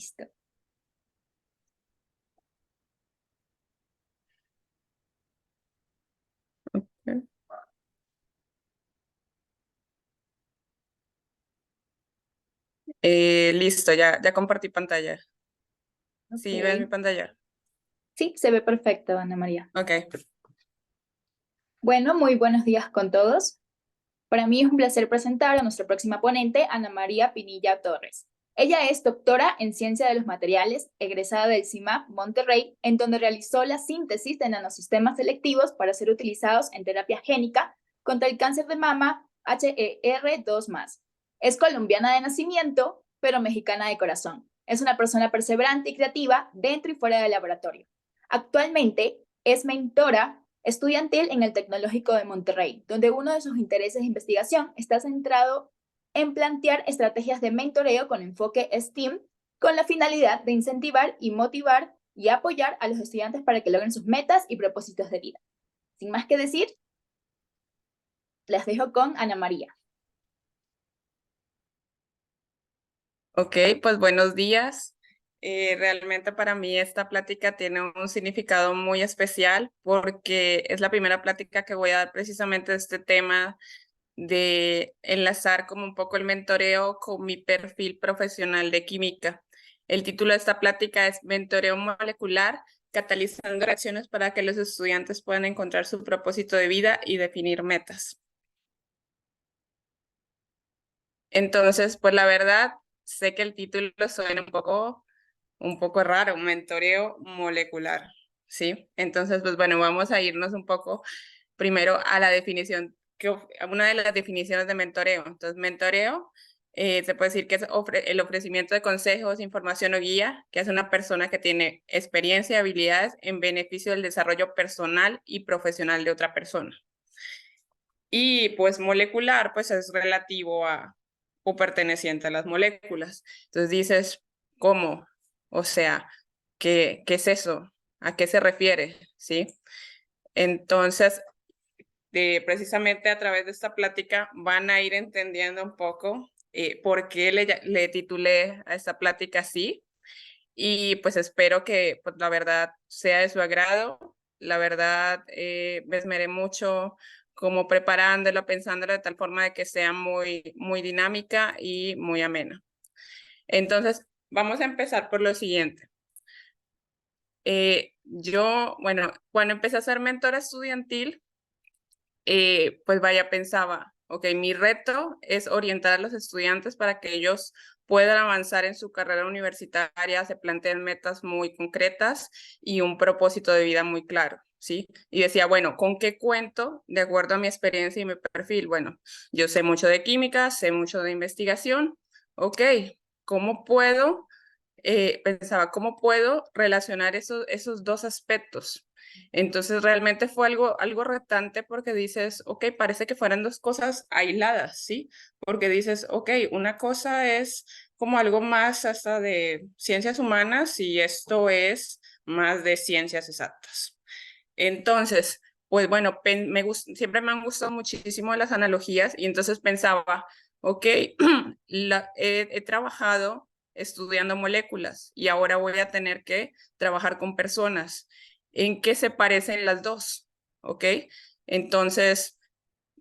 Listo. Listo, ya compartí pantalla. ¿Sí ves mi Ok. pantalla? Sí, se ve perfecto, Ana María. Ok. Bueno, muy buenos días con todos. Para mí es un placer presentar a nuestra próxima ponente, Ana María Pinilla Torres. Ella es doctora en Ciencia de los Materiales, egresada del CIMAP Monterrey, en donde realizó la síntesis de nanosistemas selectivos para ser utilizados en terapia génica contra el cáncer de mama HER2+. Es colombiana de nacimiento, pero mexicana de corazón. Es una persona perseverante y creativa dentro y fuera del laboratorio. Actualmente es mentora estudiantil en el Tecnológico de Monterrey, donde uno de sus intereses de investigación está centrado en plantear estrategias de mentoreo con enfoque STEAM, con la finalidad de incentivar y motivar y apoyar a los estudiantes para que logren sus metas y propósitos de vida. Sin más que decir, les dejo con Ana María. Ok, pues buenos días. Realmente para mí esta plática tiene un significado muy especial porque es la primera plática que voy a dar precisamente de este tema de enlazar como un poco el mentoreo con mi perfil profesional de química. El título de esta plática es Mentoreo molecular, catalizando reacciones para que los estudiantes puedan encontrar su propósito de vida y definir metas. Entonces, pues la verdad, sé que el título suena un poco raro, un mentoreo molecular, ¿sí? Entonces, pues bueno, vamos a irnos un poco primero a la definición, a una de las definiciones de mentoreo. Entonces, mentoreo se puede decir que es el ofrecimiento de consejos, información o guía que hace una persona que tiene experiencia y habilidades en beneficio del desarrollo personal y profesional de otra persona. Y pues molecular, pues es relativo a o perteneciente a las moléculas. Entonces dices, ¿cómo? O sea, ¿qué es eso? ¿A qué se refiere? ¿Sí? Entonces, precisamente a través de esta plática van a ir entendiendo un poco por qué le titulé a esta plática así. Y pues espero que pues, la verdad sea de su agrado. La verdad, me esmeré mucho como preparándola, pensándola de tal forma de que sea muy dinámica y muy amena. Entonces, vamos a empezar por lo siguiente. Bueno, cuando empecé a ser mentora estudiantil, pues vaya, pensaba, ok, mi reto es orientar a los estudiantes para que ellos puedan avanzar en su carrera universitaria, se planteen metas muy concretas y un propósito de vida muy claro, ¿sí? Y decía, bueno, ¿con qué cuento de acuerdo a mi experiencia y mi perfil? Bueno, yo sé mucho de química, sé mucho de investigación, ok, ¿cómo puedo? Pensaba, ¿cómo puedo relacionar esos dos aspectos? Entonces realmente fue algo retante porque dices, ok, parece que fueran dos cosas aisladas, ¿sí? Porque dices, ok, una cosa es como algo más hasta de ciencias humanas y esto es más de ciencias exactas. Entonces, pues bueno, siempre me han gustado muchísimo las analogías y entonces pensaba, ok, he trabajado estudiando moléculas y ahora voy a tener que trabajar con personas. ¿En qué se parecen las dos? ¿Ok? Entonces,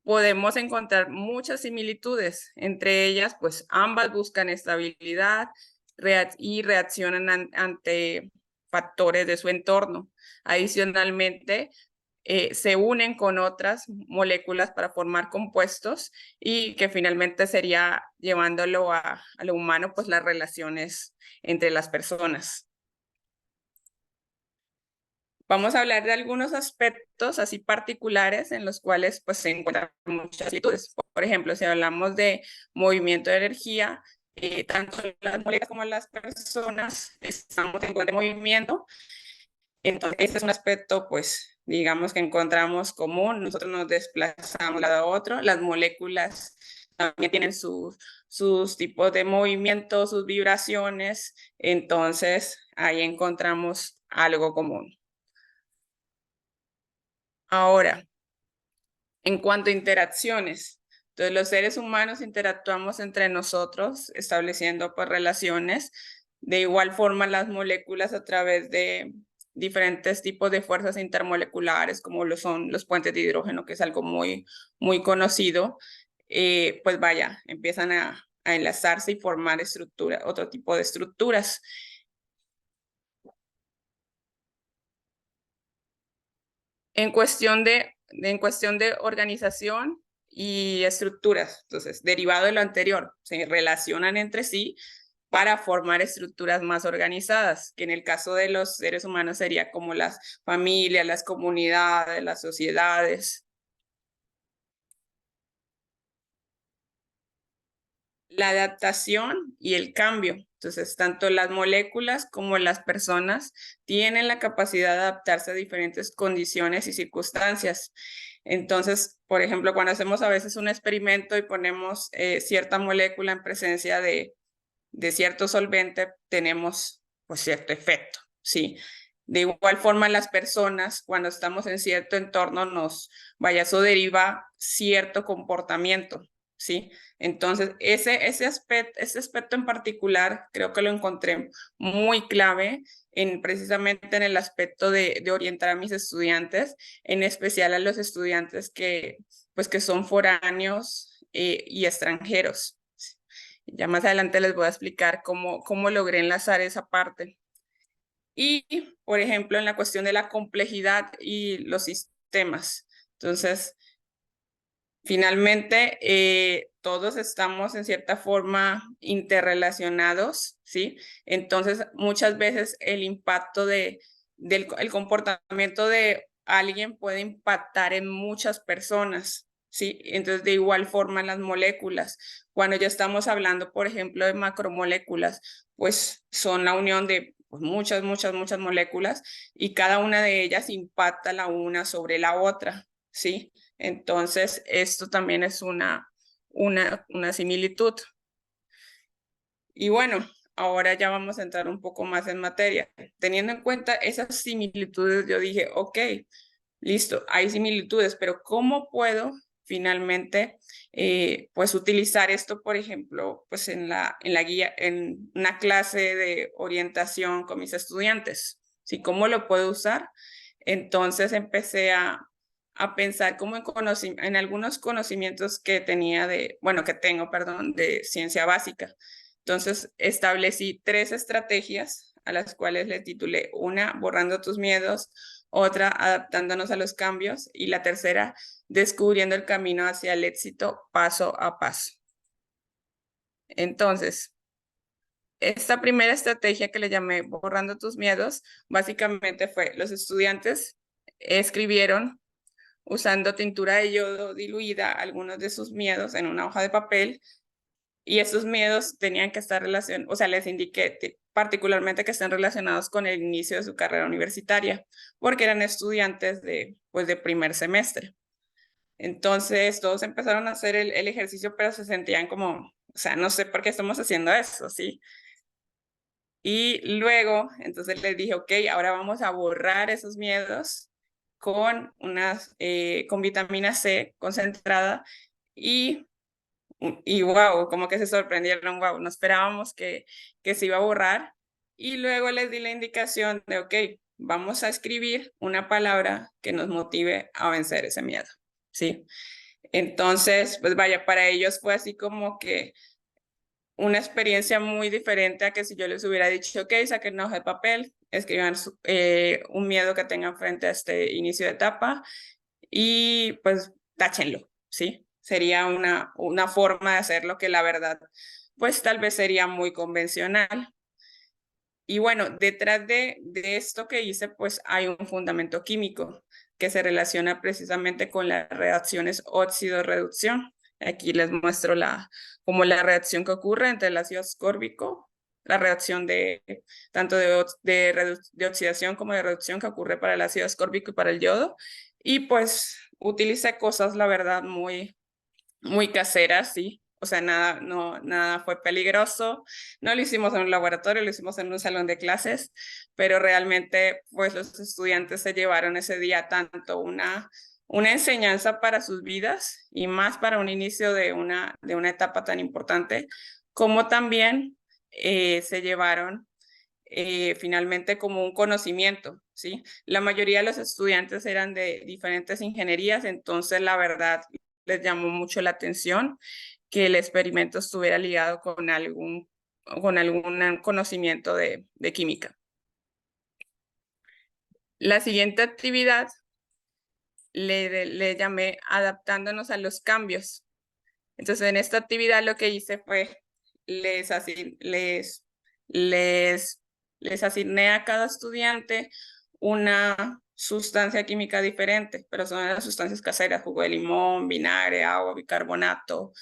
podemos encontrar muchas similitudes. Entre ellas, pues ambas buscan estabilidad y reaccionan ante factores de su entorno. Adicionalmente, se unen con otras moléculas para formar compuestos y que finalmente sería llevándolo a lo humano, pues las relaciones entre las personas. Vamos a hablar de algunos aspectos así particulares en los cuales pues, se encuentran muchas similitudes. Por ejemplo, si hablamos de movimiento de energía, tanto las moléculas como las personas estamos en constante movimiento. Entonces, este es un aspecto, pues, digamos que encontramos común. Nosotros nos desplazamos de un lado a otro. Las moléculas también tienen sus tipos de movimiento, sus vibraciones. Entonces, ahí encontramos algo común. Ahora, en cuanto a interacciones, entonces los seres humanos interactuamos entre nosotros, estableciendo pues, relaciones De igual forma, las moléculas a través de diferentes tipos de fuerzas intermoleculares, como lo son los puentes de hidrógeno, que es algo muy, muy conocido, pues vaya, empiezan a enlazarse y formar otro tipo de estructuras. En cuestión de organización y estructuras, entonces, derivado de lo anterior, se relacionan entre sí para formar estructuras más organizadas, que en el caso de los seres humanos sería como las familias, las comunidades, las sociedades. La adaptación y el cambio. Entonces, tanto las moléculas como las personas tienen la capacidad de adaptarse a diferentes condiciones y circunstancias. Entonces, por ejemplo, cuando hacemos a veces un experimento y ponemos cierta molécula en presencia de cierto solvente, tenemos pues cierto efecto, ¿sí? De igual forma, las personas, cuando estamos en cierto entorno, eso deriva cierto comportamiento, ¿sí? Entonces, ese aspecto en particular creo que lo encontré muy clave precisamente en el aspecto de orientar a mis estudiantes, en especial a los estudiantes que son foráneos y extranjeros. Ya más adelante les voy a explicar cómo logré enlazar esa parte. Y, por ejemplo, en la cuestión de la complejidad y los sistemas. Entonces, finalmente, todos estamos en cierta forma interrelacionados, ¿sí? Entonces, muchas veces el impacto del comportamiento de alguien puede impactar en muchas personas, ¿sí? Entonces, de igual forma, las moléculas. Cuando ya estamos hablando, por ejemplo, de macromoléculas, pues son la unión de muchas moléculas y cada una de ellas impacta la una sobre la otra, ¿sí? Entonces, esto también es una similitud. Y bueno, ahora ya vamos a entrar un poco más en materia. Teniendo en cuenta esas similitudes, yo dije, ok, listo, hay similitudes, pero ¿cómo puedo finalmente pues utilizar esto, por ejemplo, pues en la guía, en una clase de orientación con mis estudiantes? ¿Sí? ¿Cómo lo puedo usar? Entonces empecé a pensar como en algunos conocimientos que tengo, perdón, de ciencia básica. Entonces establecí 3 estrategias a las cuales le titulé: una, borrando tus miedos; otra, adaptándonos a los cambios; y la tercera, descubriendo el camino hacia el éxito paso a paso. Entonces, esta primera estrategia, que le llamé borrando tus miedos, básicamente fue: los estudiantes escribieron usando tintura de yodo diluida algunos de sus miedos en una hoja de papel, y esos miedos tenían que estar relacionados, o sea, les indiqué particularmente que estén relacionados con el inicio de su carrera universitaria, porque eran estudiantes de primer semestre. Entonces, todos empezaron a hacer el ejercicio, pero se sentían como, o sea, no sé por qué estamos haciendo eso, ¿sí? Y luego, entonces les dije, ok, ahora vamos a borrar esos miedos con vitamina C concentrada, y wow, como que se sorprendieron, wow, no esperábamos que se iba a borrar. Y luego les di la indicación de, ok, vamos a escribir una palabra que nos motive a vencer ese miedo, ¿sí? Entonces, pues vaya, para ellos fue así como que una experiencia muy diferente a que si yo les hubiera dicho, ok, saquen una hoja de papel, escriban un miedo que tengan frente a este inicio de etapa y pues táchenlo, ¿sí? Sería una forma de hacerlo que la verdad, pues tal vez sería muy convencional. Y bueno, detrás de esto que hice, pues hay un fundamento químico que se relaciona precisamente con las reacciones óxido-reducción. Aquí les muestro como la reacción que ocurre entre el ácido ascórbico, la reacción tanto de oxidación como de reducción que ocurre para el ácido ascórbico y para el yodo. Y pues utilicé cosas, la verdad, muy caseras, sí. O sea, nada fue peligroso. No lo hicimos en un laboratorio, lo hicimos en un salón de clases, pero realmente, pues los estudiantes se llevaron ese día tanto una enseñanza para sus vidas, y más para un inicio de una etapa tan importante, como también se llevaron finalmente como un conocimiento, ¿sí? La mayoría de los estudiantes eran de diferentes ingenierías, entonces la verdad les llamó mucho la atención que el experimento estuviera ligado con algún conocimiento de química. La siguiente actividad le llamé adaptándonos a los cambios. Entonces, en esta actividad lo que hice fue les asigné a cada estudiante una sustancia química diferente, pero son las sustancias caseras, jugo de limón, vinagre, agua, bicarbonato,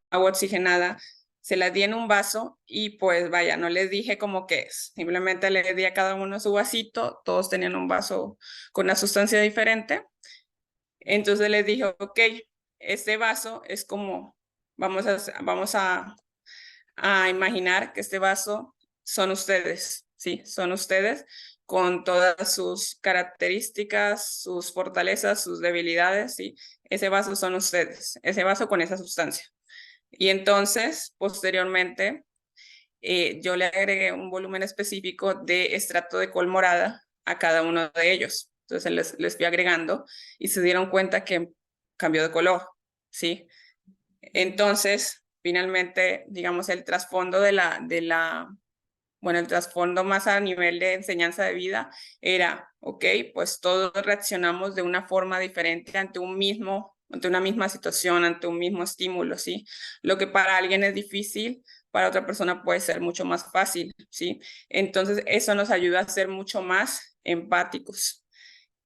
agua oxigenada. Se las di en un vaso y pues vaya, no les dije cómo que es, simplemente les di a cada uno su vasito, todos tenían un vaso con una sustancia diferente. Entonces les dije, ok, este vaso es como, vamos a imaginar que este vaso son ustedes, ¿sí? Son ustedes con todas sus características, sus fortalezas, sus debilidades, ¿sí? Ese vaso son ustedes, ese vaso con esa sustancia. Y entonces, posteriormente, yo le agregué un volumen específico de extracto de col morada a cada uno de ellos. Entonces les fui agregando y se dieron cuenta que cambió de color, ¿sí? Entonces, finalmente, digamos, el trasfondo bueno, el trasfondo más a nivel de enseñanza de vida era, ok, pues todos reaccionamos de una forma diferente ante una misma situación, ante un mismo estímulo, ¿sí? Lo que para alguien es difícil, para otra persona puede ser mucho más fácil, ¿sí? Entonces, eso nos ayuda a ser mucho más empáticos.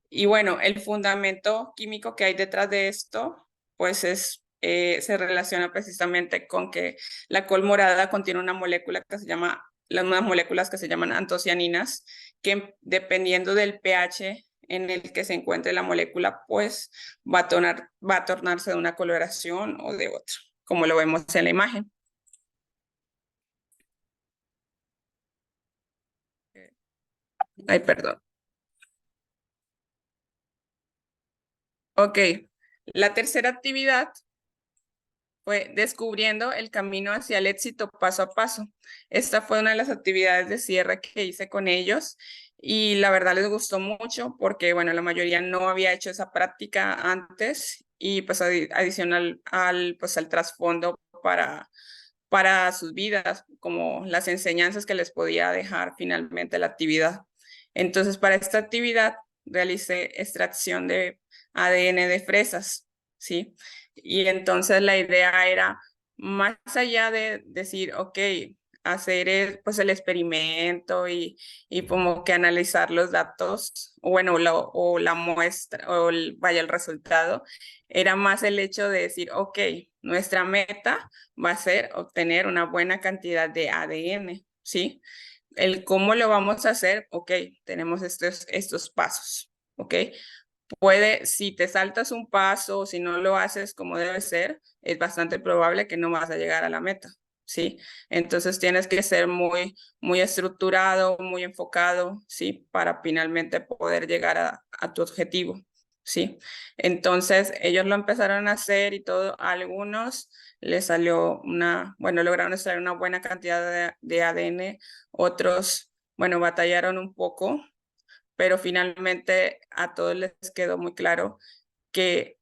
Y bueno, el fundamento químico que hay detrás de esto, pues se relaciona precisamente con que la col morada contiene una molécula que se llama, unas moléculas que se llaman antocianinas, que dependiendo del pH en el que se encuentre la molécula, pues va a tornarse de una coloración o de otra, como lo vemos en la imagen. Ay, perdón. Ok, la tercera actividad fue descubriendo el camino hacia el éxito paso a paso. Esta fue una de las actividades de cierre que hice con ellos y la verdad les gustó mucho porque, bueno, la mayoría no había hecho esa práctica antes y pues adicional pues, al trasfondo para sus vidas, como las enseñanzas que les podía dejar finalmente la actividad. Entonces, para esta actividad realicé extracción de ADN de fresas, ¿sí? Y entonces la idea era, más allá de decir, ok, hacer pues el experimento y como que analizar los datos, bueno, o la muestra, vaya, el resultado, era más el hecho de decir, ok, nuestra meta va a ser obtener una buena cantidad de ADN, ¿sí? El cómo lo vamos a hacer, ok, tenemos estos pasos, ¿ok? Si te saltas un paso o si no lo haces como debe ser, es bastante probable que no vas a llegar a la meta, ¿sí? Entonces tienes que ser muy estructurado, muy enfocado, ¿sí? Para finalmente poder llegar a tu objetivo, ¿sí? Entonces ellos lo empezaron a hacer y todo, a algunos les salió bueno, lograron extraer una buena cantidad de ADN, otros, bueno, batallaron un poco, pero finalmente a todos les quedó muy claro que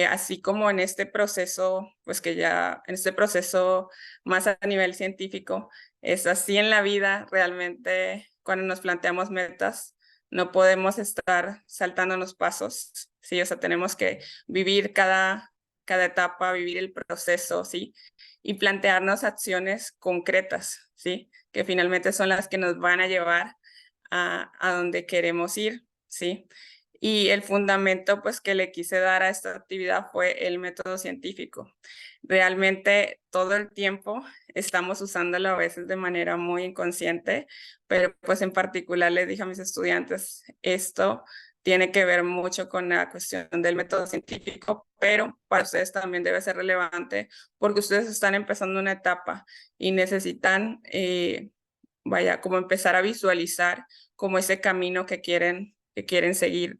así como en este proceso, pues que ya en este proceso más a nivel científico, es así en la vida, realmente cuando nos planteamos metas, no podemos estar saltándonos pasos, ¿sí? O sea, tenemos que vivir cada etapa, vivir el proceso, ¿sí? Y plantearnos acciones concretas, ¿sí? Que finalmente son las que nos van a llevar a donde queremos ir, ¿sí? Y el fundamento pues que le quise dar a esta actividad fue el método científico. Realmente todo el tiempo estamos usándolo a veces de manera muy inconsciente, pero pues en particular les dije a mis estudiantes, esto tiene que ver mucho con la cuestión del método científico, pero para ustedes también debe ser relevante porque ustedes están empezando una etapa y necesitan, vaya, como empezar a visualizar como ese camino que quieren seguir.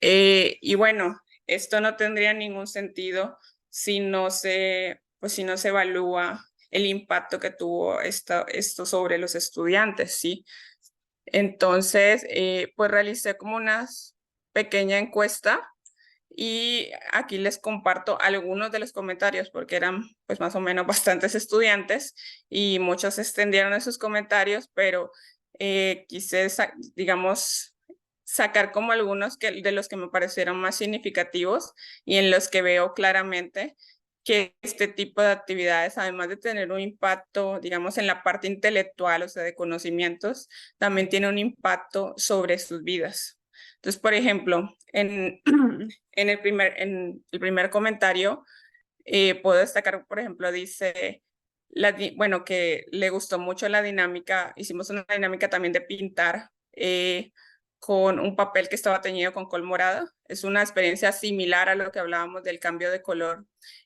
Y bueno, esto no tendría ningún sentido si no se evalúa el impacto que tuvo esto sobre los estudiantes, ¿sí? Entonces, pues realicé como una pequeña encuesta y aquí les comparto algunos de los comentarios porque eran pues más o menos bastantes estudiantes y muchos extendieron esos comentarios, pero quise, digamos, sacar como algunos de los que me parecieron más significativos y en los que veo claramente que este tipo de actividades, además de tener un impacto, digamos, en la parte intelectual, o sea, de conocimientos, también tiene un impacto sobre sus vidas. Entonces, por ejemplo, en el primer comentario, puedo destacar, por ejemplo, dice, bueno, que le gustó mucho la dinámica, hicimos una dinámica también de pintar con un papel que estaba teñido con col morado. Es una experiencia similar a lo que hablábamos del cambio de color,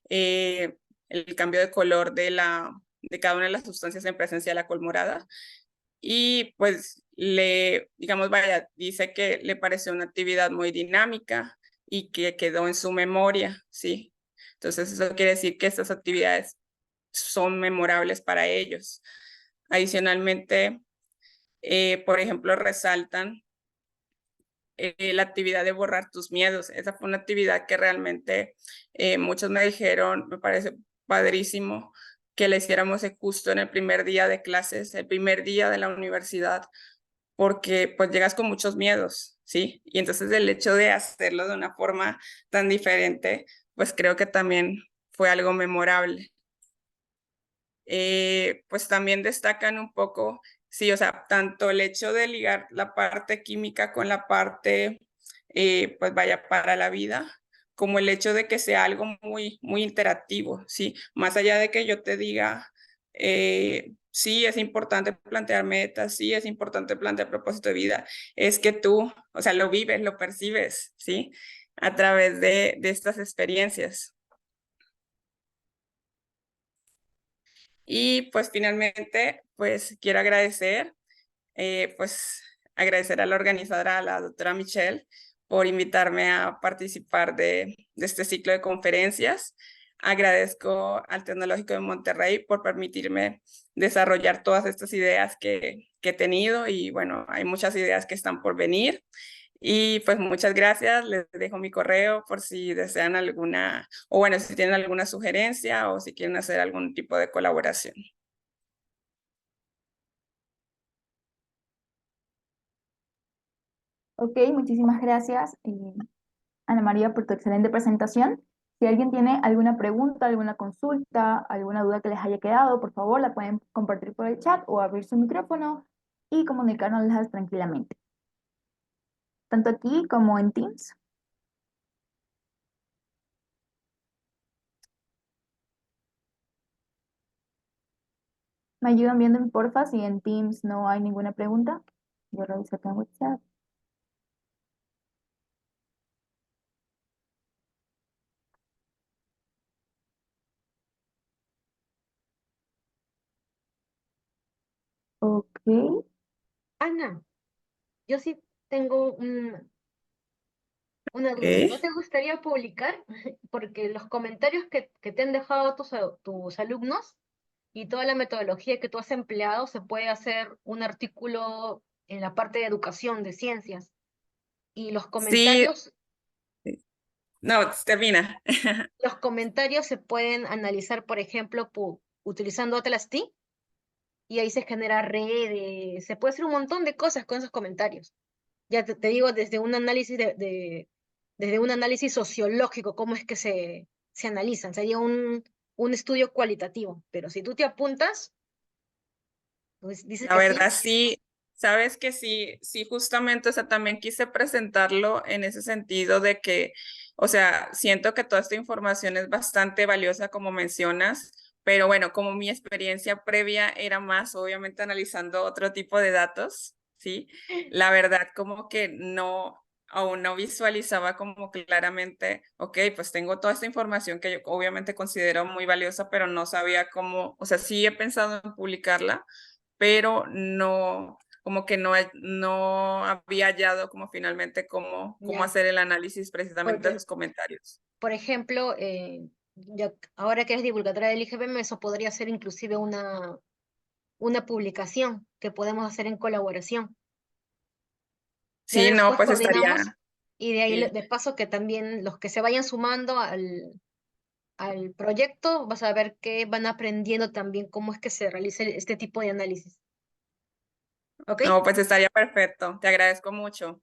eh, el cambio de color de cada una de las sustancias en presencia de la col morada. Y pues digamos, vaya, dice que le pareció una actividad muy dinámica y que quedó en su memoria, ¿sí? Entonces eso quiere decir que estas actividades son memorables para ellos. Adicionalmente, por ejemplo, resaltan la actividad de borrar tus miedos. Esa fue una actividad que realmente muchos me dijeron, me parece padrísimo que la hiciéramos justo en el primer día de clases, el primer día de la universidad, porque pues llegas con muchos miedos, ¿sí? Y entonces el hecho de hacerlo de una forma tan diferente, pues creo que también fue algo memorable. Pues también destacan un poco, sí, o sea, tanto el hecho de ligar la parte química con la parte, pues vaya, para la vida, como el hecho de que sea algo muy, muy interactivo, ¿sí? Más allá de que yo te diga, sí, es importante plantear metas, sí, es importante plantear propósito de vida, es que tú, o sea, lo vives, lo percibes, ¿sí? A través de estas experiencias. Y pues finalmente, pues quiero agradecer, pues agradecer a la organizadora, a la doctora Michelle, por invitarme a participar de este ciclo de conferencias. Agradezco al Tecnológico de Monterrey por permitirme desarrollar todas estas ideas que he tenido y bueno, hay muchas ideas que están por venir. Y pues muchas gracias, les dejo mi correo por si desean alguna, o bueno, si tienen alguna sugerencia o si quieren hacer algún tipo de colaboración. Ok, muchísimas gracias, Ana María, por tu excelente presentación. Si alguien tiene alguna pregunta, alguna consulta, alguna duda que les haya quedado, por favor, la pueden compartir por el chat o abrir su micrófono y comunicárnoslas tranquilamente, tanto aquí como en Teams. ¿Me ayudan viendo, porfa, si en Teams no hay ninguna pregunta? Yo reviso acá en WhatsApp. Ok. Ana, yo sí tengo una duda. ¿No Ok. te gustaría publicar? Porque los comentarios que te han dejado tus alumnos y toda la metodología que tú has empleado, se puede hacer un artículo en la parte de educación, de ciencias. Y Sí, no, termina. los comentarios se pueden analizar, por ejemplo, utilizando Atlas T, y ahí se genera redes, se puede hacer un montón de cosas con esos comentarios. Ya te digo, desde un análisis desde un análisis sociológico, cómo es que se analizan. Sería un estudio cualitativo. Pero si tú te apuntas, pues dices La que sí, verdad, sí, sabes que sí, sí, justamente, o sea, también quise presentarlo en ese sentido de que, o sea, siento que toda esta información es bastante valiosa, como mencionas, pero bueno, como mi experiencia previa era más, obviamente, analizando otro tipo de datos, ¿sí? La verdad, como que no, aún no visualizaba como claramente, ok, pues tengo toda esta información que yo obviamente considero muy valiosa, pero no sabía cómo, o sea, sí he pensado en publicarla pero no, como que no había hallado como finalmente cómo ya. hacer el análisis precisamente de Porque, esos comentarios. por ejemplo, ya, ahora que eres divulgadora del IGBM, eso podría ser inclusive una publicación que podemos hacer en colaboración. Ya Sí, no, después pues estaría, coordinamos y de ahí sí. de paso que también los que se vayan sumando al proyecto, vas a ver que van aprendiendo también cómo es que se realiza este tipo de análisis. ¿Ok? No, pues estaría perfecto. Te agradezco mucho.